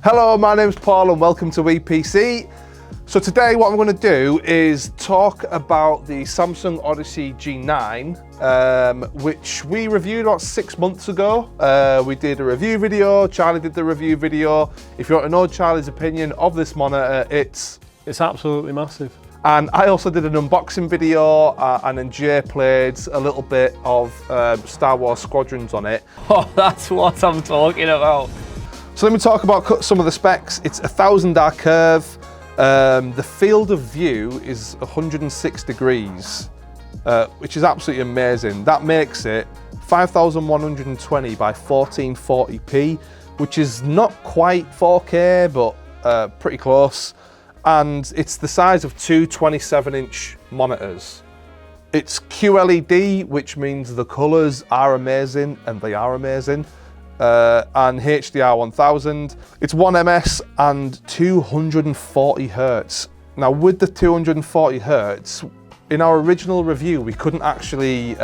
Hello, my name's Paul and welcome to EPC. So today what I'm going to do is talk about the Samsung Odyssey G9, which we reviewed about 6 months ago. We did a review video, Charlie did the review video. If you want to know Charlie's opinion of this monitor, it's absolutely massive. And I also did an unboxing video and then Jay played a little bit of Star Wars Squadrons on it. Oh, that's what I'm talking about. So let me talk about some of the specs. It's a 1000R curve. The field of view is 106 degrees, which is absolutely amazing. That makes it 5120 by 1440p, which is not quite 4K, but pretty close. And it's the size of two 27-inch monitors. It's QLED, which means the colors are amazing, and they are amazing. And HDR 1000. It's 1ms and 240 Hertz. Now with the 240 Hertz, in our original review, we couldn't actually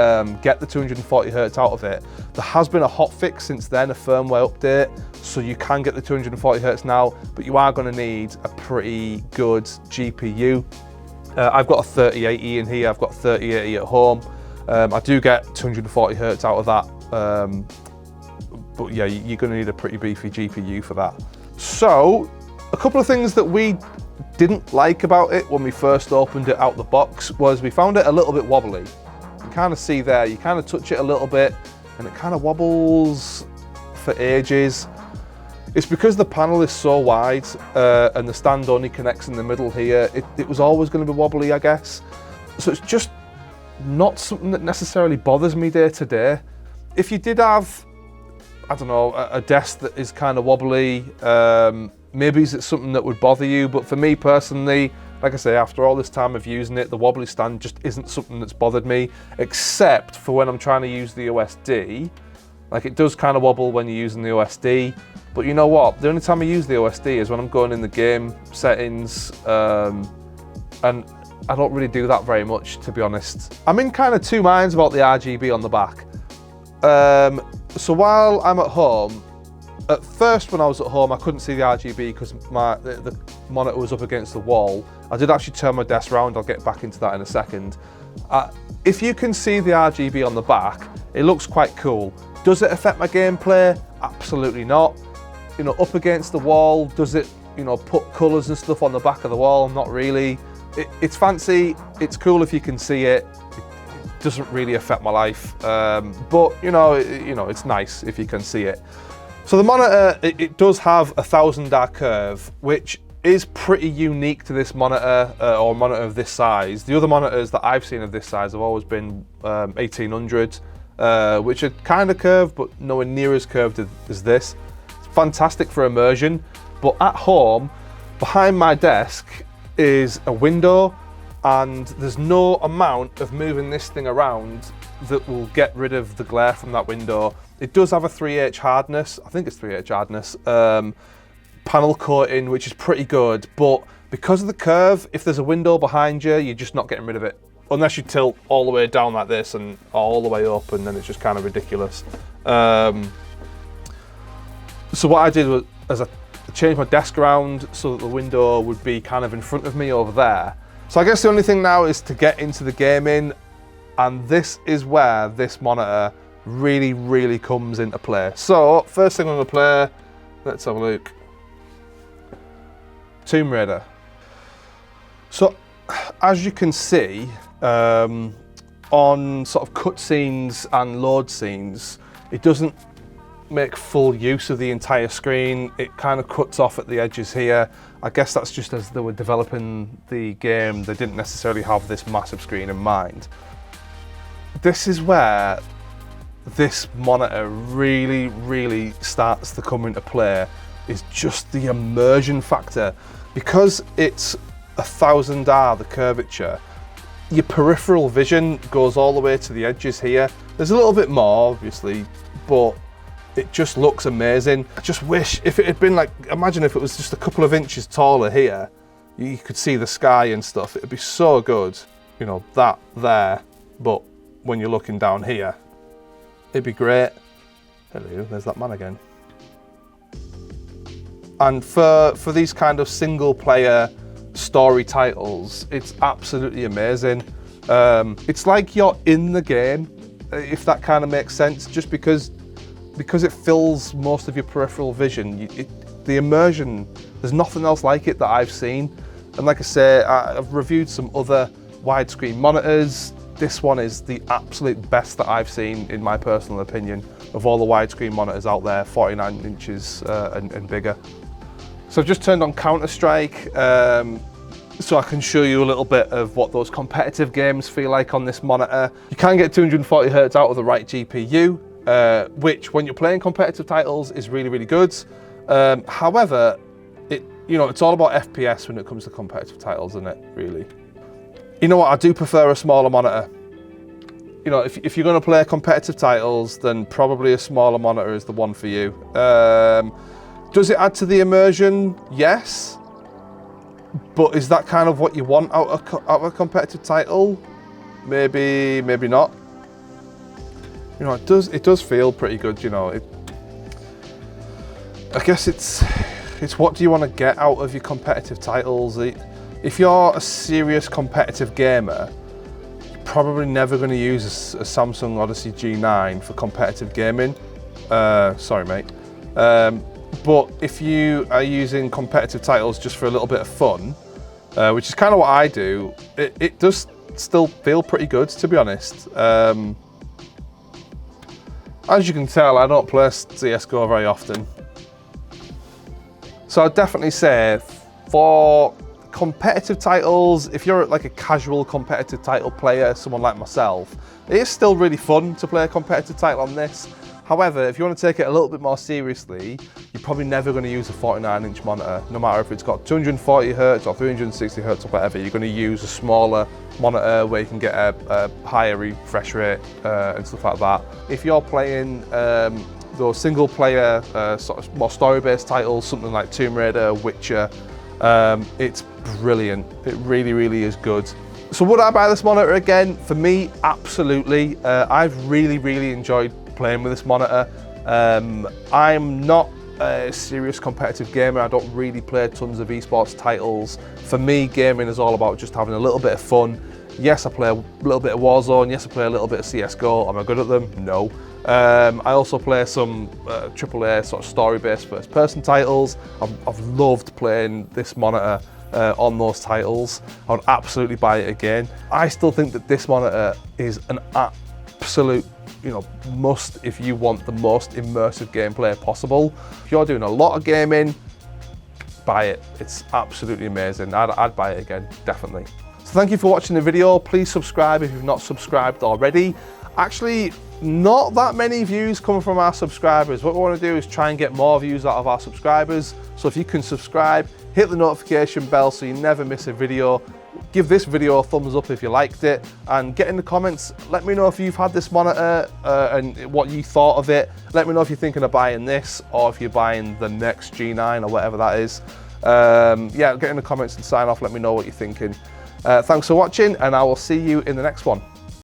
get the 240 Hertz out of it. There has been a hotfix since then, a firmware update, so you can get the 240 Hertz now, but you are going to need a pretty good GPU. I've got a 3080 in here, I've got 3080 at home. I do get 240 Hertz out of that. But yeah, you're going to need a pretty beefy GPU for that. So, a couple of things that we didn't like about it when we first opened it out the box was we found it a little bit wobbly. You can kind of see there, you kind of touch it a little bit and it kind of wobbles for ages. It's because the panel is so wide and the stand only connects in the middle here. It was always going to be wobbly, I guess. So it's just not something that necessarily bothers me day to day. If you did have, I don't know, a desk that is kind of wobbly, maybe it's something that would bother you, but for me personally, like I say, after all this time of using it, the wobbly stand just isn't something that's bothered me, except for when I'm trying to use the OSD. Like, it does kind of wobble when you're using the OSD, but you know what? The only time I use the OSD is when I'm going in the game settings, and I don't really do that very much, to be honest. I'm in kind of two minds about the RGB on the back. So while I'm at home, at first when I was at home I couldn't see the RGB because the monitor was up against the wall. I did actually turn my desk around, I'll get back into that in a second. If you can see the RGB on the back, it looks quite cool. Does it affect my gameplay? Absolutely not. You know, up against the wall, does it, you know, put colours and stuff on the back of the wall? Not really. It's fancy, it's cool if you can see it. Doesn't really affect my life, but you know, it's nice if you can see it. So the monitor, it does have a 1000R curve, which is pretty unique to this monitor, or a monitor of this size. The other monitors that I've seen of this size have always been 1800, which are kind of curved, but nowhere near as curved as this. It's fantastic for immersion, but at home, behind my desk is a window, and there's no amount of moving this thing around that will get rid of the glare from that window. It does have a 3H hardness, I think it's 3H hardness, panel coating, which is pretty good, but because of the curve, if there's a window behind you, you're just not getting rid of it. Unless you tilt all the way down like this and all the way up, and then it's just kind of ridiculous. So what I did was I changed my desk around so that the window would be kind of in front of me over there. So I guess the only thing now is to get into the gaming, and this is where this monitor really, really comes into play. So first thing I'm going to play, let's have a look. Tomb Raider. So as you can see, on sort of cutscenes and load scenes, it doesn't make full use of the entire screen. It kind of cuts off at the edges here. I guess that's just as they were developing the game, they didn't necessarily have this massive screen in mind. This is where this monitor really, really starts to come into play, is just the immersion factor. Because it's 1000R, the curvature, your peripheral vision goes all the way to the edges here. There's a little bit more, obviously, but it just looks amazing. I just wish if it had been like, imagine if it was just a couple of inches taller here, you could see the sky and stuff. It'd be so good, you know, that there, but when you're looking down here, it'd be great. Hello, there's that man again. And for these kind of single player story titles, it's absolutely amazing. It's like you're in the game, if that kind of makes sense, just because it fills most of your peripheral vision. The immersion, there's nothing else like it that I've seen. And like I say, I've reviewed some other widescreen monitors. This one is the absolute best that I've seen, in my personal opinion, of all the widescreen monitors out there, 49 inches and bigger. So I've just turned on Counter-Strike, so I can show you a little bit of what those competitive games feel like on this monitor. You can get 240 Hz out of the right GPU, which when you're playing competitive titles is really, really good. However, it's all about FPS when it comes to competitive titles, isn't it, really? You know what, I do prefer a smaller monitor. You know, if you're going to play competitive titles, then probably a smaller monitor is the one for you. Does it add to the immersion? Yes. But is that kind of what you want out of a competitive title? Maybe not. You know, it does feel pretty good, you know. I guess it's what do you want to get out of your competitive titles? If you're a serious competitive gamer, you're probably never going to use a Samsung Odyssey G9 for competitive gaming. Sorry, mate. But if you are using competitive titles just for a little bit of fun, which is kind of what I do, it does still feel pretty good, to be honest. As you can tell, I don't play CSGO very often. So I'd definitely say for competitive titles, if you're like a casual competitive title player, someone like myself, it is still really fun to play a competitive title on this. However, if you want to take it a little bit more seriously, you're probably never going to use a 49-inch monitor. No matter if it's got 240 Hz or 360 Hz or whatever, you're going to use a smaller monitor where you can get a higher refresh rate and stuff like that. If you're playing those single player, sort of more story-based titles, something like Tomb Raider, Witcher, it's brilliant. It really, really is good. So would I buy this monitor again? For me, absolutely. I've really, really enjoyed playing with this monitor. I'm not a serious competitive gamer. I don't really play tons of esports titles. For me, gaming is all about just having a little bit of fun. Yes, I play a little bit of Warzone. Yes, I play a little bit of CSGO. Am I good at them? No. I also play some AAA sort of story-based first-person titles. I've loved playing this monitor on those titles. I would absolutely buy it again. I still think that this monitor is an absolute must if you want the most immersive gameplay possible. If you're doing a lot of gaming, buy it. It's absolutely amazing. I'd buy it again, definitely. So thank you for watching the video. Please subscribe if you've not subscribed already. Actually, not that many views coming from our subscribers. What we want to do is try and get more views out of our subscribers. So if you can subscribe, hit the notification bell so you never miss a video. Give this video a thumbs up if you liked it, and get in the comments. Let me know if you've had this monitor and what you thought of it. Let me know if you're thinking of buying this or if you're buying the next G9 or whatever that is. Yeah, get in the comments and sign off. Let me know what you're thinking. Thanks for watching, and I will see you in the next one.